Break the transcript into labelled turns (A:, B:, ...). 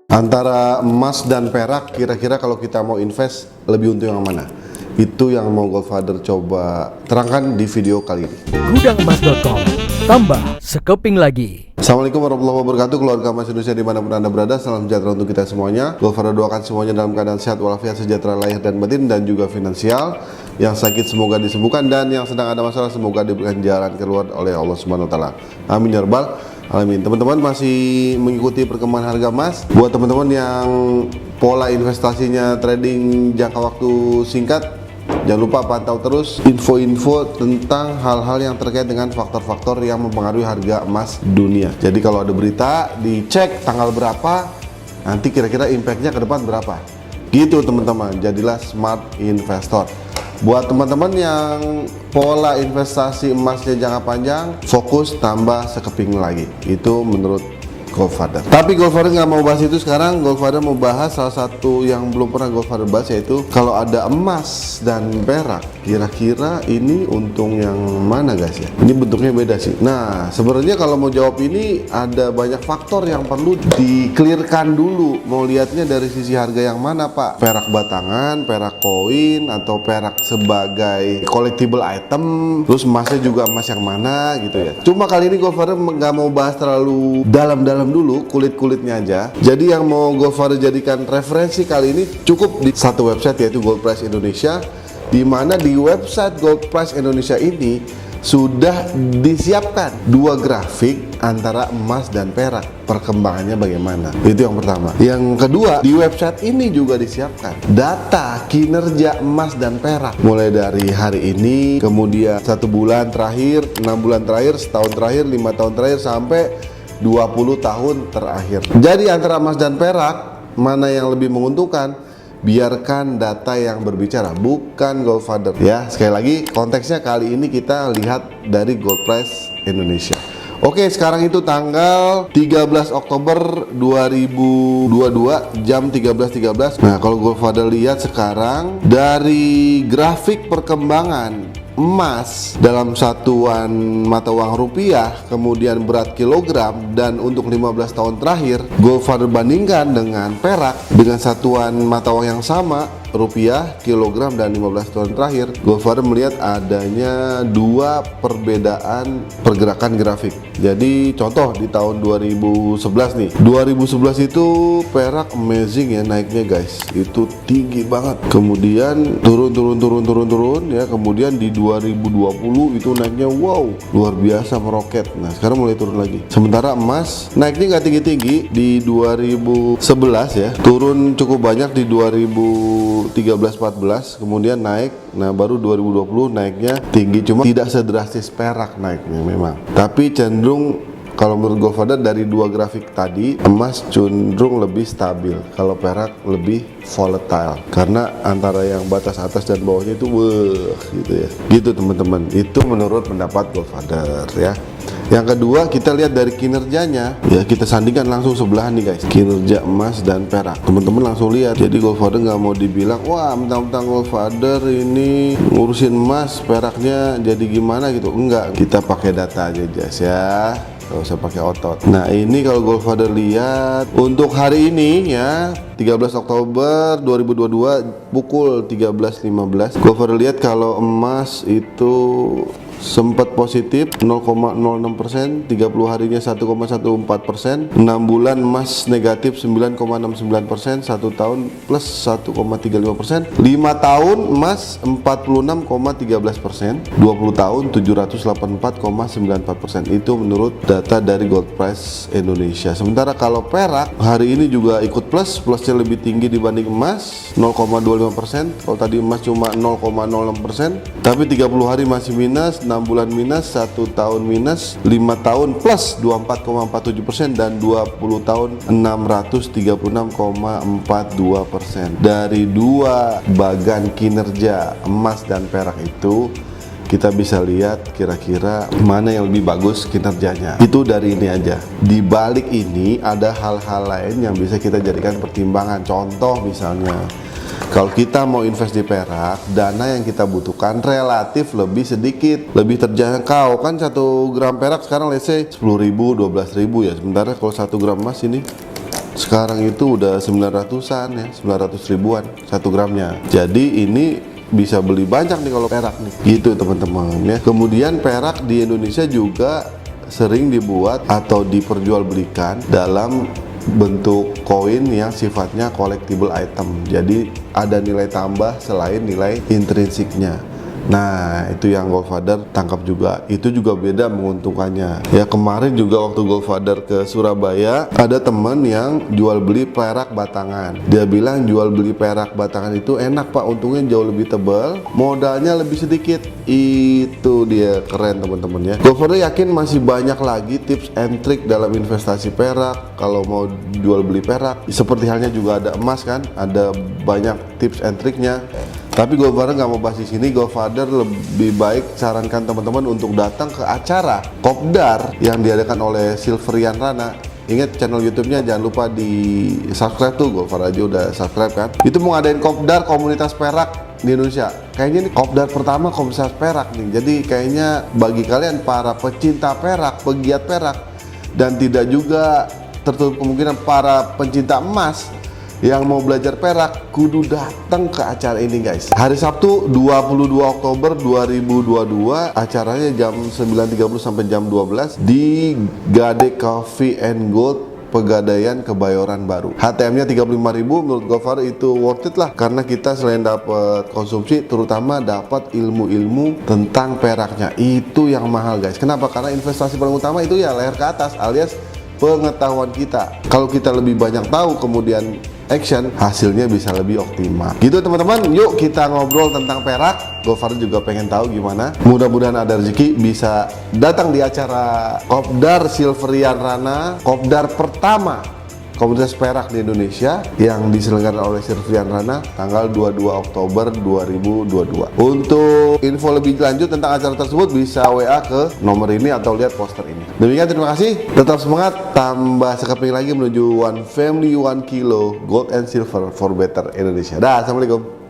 A: Antara emas dan perak, kira-kira kalau kita mau invest lebih untung yang mana? Itu yang mau Goldfather coba terangkan di video kali ini.
B: Gudangemas.com, tambah sekeping lagi.
A: Assalamualaikum warahmatullahi wabarakatuh, keluarga emas Indonesia dimanapun Anda berada. Salam sejahtera untuk kita semuanya. Goldfather doakan semuanya dalam keadaan sehat walafiat, sejahtera lahir dan batin, dan juga finansial. Yang sakit semoga disembuhkan, dan yang sedang ada masalah semoga diberikan jalan keluar oleh Allah Subhanahu wa taala. Amin ya rabbal alamin. Teman-teman masih mengikuti perkembangan harga emas. Buat teman-teman yang pola investasinya trading jangka waktu singkat, jangan lupa pantau terus info-info tentang hal-hal yang terkait dengan faktor-faktor yang mempengaruhi harga emas dunia. Jadi kalau ada berita, dicek tanggal berapa, nanti kira-kira impactnya ke depan berapa. Gitu teman-teman, jadilah smart investor. Buat teman-teman yang pola investasi emasnya jangka panjang, fokus tambah sekeping lagi. Itu menurut Goldfather. Tapi Goldfather nggak mau bahas itu sekarang. Goldfather mau bahas salah satu yang belum pernah Goldfather bahas, yaitu kalau ada emas dan perak, kira-kira ini untung yang mana guys ya? Ini bentuknya beda sih. Nah sebenarnya kalau mau jawab ini ada banyak faktor yang perlu di-clearkan dulu. Mau lihatnya dari sisi harga yang mana Pak? Perak batangan, perak koin, atau perak sebagai collectible item, terus emasnya juga emas yang mana gitu ya. Cuma kali ini Goldfather nggak mau bahas terlalu dalam-dalam dulu, kulit-kulitnya aja. Jadi yang mau Goldfather jadikan referensi kali ini cukup di satu website, yaitu Gold Price Indonesia, di mana di website Gold Price Indonesia ini sudah disiapkan dua grafik antara emas dan perak, perkembangannya bagaimana. Itu yang pertama. Yang kedua, di website ini juga disiapkan data kinerja emas dan perak mulai dari hari ini, kemudian 1 bulan terakhir, 6 bulan terakhir, setahun terakhir, 5 tahun terakhir, sampai 20 tahun terakhir. Jadi antara emas dan perak, mana yang lebih menguntungkan? Biarkan data yang berbicara, bukan Goldfather ya. Sekali lagi, konteksnya kali ini kita lihat dari Gold Price Indonesia. Oke, sekarang itu tanggal 13 Oktober 2022 jam 13.13. Nah, kalau Goldfather lihat sekarang dari grafik perkembangan emas dalam satuan mata uang rupiah, kemudian berat kilogram, dan untuk 15 tahun terakhir Goldfather bandingkan dengan perak dengan satuan mata uang yang sama, rupiah, kilogram, dan 15 tahun terakhir, Goldfather melihat adanya dua perbedaan pergerakan grafik. Jadi contoh di tahun 2011 nih, 2011 itu perak amazing ya naiknya guys, itu tinggi banget, kemudian turun ya, kemudian di 2020 itu naiknya wow luar biasa, meroket. Nah sekarang mulai turun lagi. Sementara emas naiknya nggak tinggi-tinggi di 2011 ya, turun cukup banyak di 2013-14, kemudian naik. Nah baru 2020 naiknya tinggi, cuma tidak sedrastis perak naiknya memang, tapi cenderung kalau menurut Goldfather dari dua grafik tadi, emas cenderung lebih stabil, kalau perak lebih volatile karena antara yang batas atas dan bawahnya itu gitu ya. Gitu teman-teman, itu menurut pendapat Goldfather ya. Yang kedua, kita lihat dari kinerjanya ya, kita sandingkan langsung sebelahan nih guys, kinerja emas dan perak. Teman-teman langsung lihat. Jadi Goldfather nggak mau dibilang wah mentang-mentang Goldfather ini ngurusin emas, peraknya jadi gimana gitu. Enggak, kita pakai data aja guys ya, gak usah pakai otot. Nah ini kalau Goldfather lihat untuk hari ini ya, 13 Oktober 2022 pukul 13.15, Goldfather lihat kalau emas itu sempat positif 0,06%, 30 harinya 1,14%, 6 bulan emas negatif 9,69%, 1 tahun plus 1,35%, 5 tahun emas 46,13%, 20 tahun 784,94%. Itu menurut data dari Gold Price Indonesia. Sementara kalau perak hari ini juga ikut plusnya lebih tinggi dibanding emas 0,25%. Kalau tadi emas cuma 0,06%, tapi 30 hari masih minus, 6 bulan minus, 1 tahun minus, 5 tahun plus 24,47%, dan 20 tahun 636,42%. Dari dua bagan kinerja emas dan perak itu, kita bisa lihat kira-kira mana yang lebih bagus kinerjanya. Itu dari ini aja. Di balik ini ada hal-hal lain yang bisa kita jadikan pertimbangan. Contoh misalnya Kalau kita mau invest di perak, dana yang kita butuhkan relatif lebih sedikit, lebih terjangkau. Kan 1 gram perak sekarang let's say 10.000, 12.000 ya. Sementara kalau 1 gram emas ini sekarang itu udah 900-an ya, 900 ribuan 1 gramnya. Jadi ini bisa beli banyak nih kalau perak nih, gitu teman-teman ya. Kemudian perak di Indonesia juga sering dibuat atau diperjualbelikan dalam bentuk koin yang sifatnya collectible item. Jadi ada nilai tambah selain nilai intrinsiknya. Nah, itu yang Goldfather tangkap juga. Itu juga beda menguntungkannya. Ya, kemarin juga waktu Goldfather ke Surabaya, ada temen yang jual beli perak batangan. Dia bilang jual beli perak batangan itu enak Pak, untungnya jauh lebih tebal, modalnya lebih sedikit. Itu dia, keren teman-teman ya. Goldfather yakin masih banyak lagi tips and trick dalam investasi perak. Kalau mau jual beli perak, seperti halnya juga ada emas kan, ada banyak tips and triknya. Tapi Goldfather nggak mau bahas di sini. Goldfather lebih baik sarankan teman-teman untuk datang ke acara Kopdar yang diadakan oleh Silverian Rana. Ingat channel YouTube-nya jangan lupa di subscribe tuh. Goldfather aja udah subscribe kan. Itu mau ngadain Kopdar komunitas perak di Indonesia. Kayaknya ini Kopdar pertama komunitas perak nih. Jadi kayaknya bagi kalian para pecinta perak, pegiat perak, dan tidak juga tertutup kemungkinan para pencinta emas yang mau belajar perak, kudu datang ke acara ini guys. Hari Sabtu 22 Oktober 2022, acaranya jam 9.30 sampai jam 12 di Gade Coffee and Gold, Pegadaian, Kebayoran Baru. HTM-nya 35.000, menurut Goldfather itu worth it lah, karena kita selain dapat konsumsi, terutama dapat ilmu-ilmu tentang peraknya. Itu yang mahal guys. Kenapa? Karena investasi paling utama itu ya leher ke atas, alias pengetahuan kita. Kalau kita lebih banyak tahu kemudian action, hasilnya bisa lebih optimal. Gitu teman-teman, yuk kita ngobrol tentang perak. Goldfather juga pengen tahu gimana. Mudah-mudahan ada rezeki bisa datang di acara Kopdar Silverian Rana, Kopdar pertama komunitas perak di Indonesia yang diselenggarakan oleh Silverian Rana tanggal 22 Oktober 2022. Untuk info lebih lanjut tentang acara tersebut bisa WA ke nomor ini atau lihat poster ini. Demikian, terima kasih. Tetap semangat, tambah sekeping lagi menuju One Family, One Kilo Gold and Silver for Better Indonesia. Dah, assalamualaikum.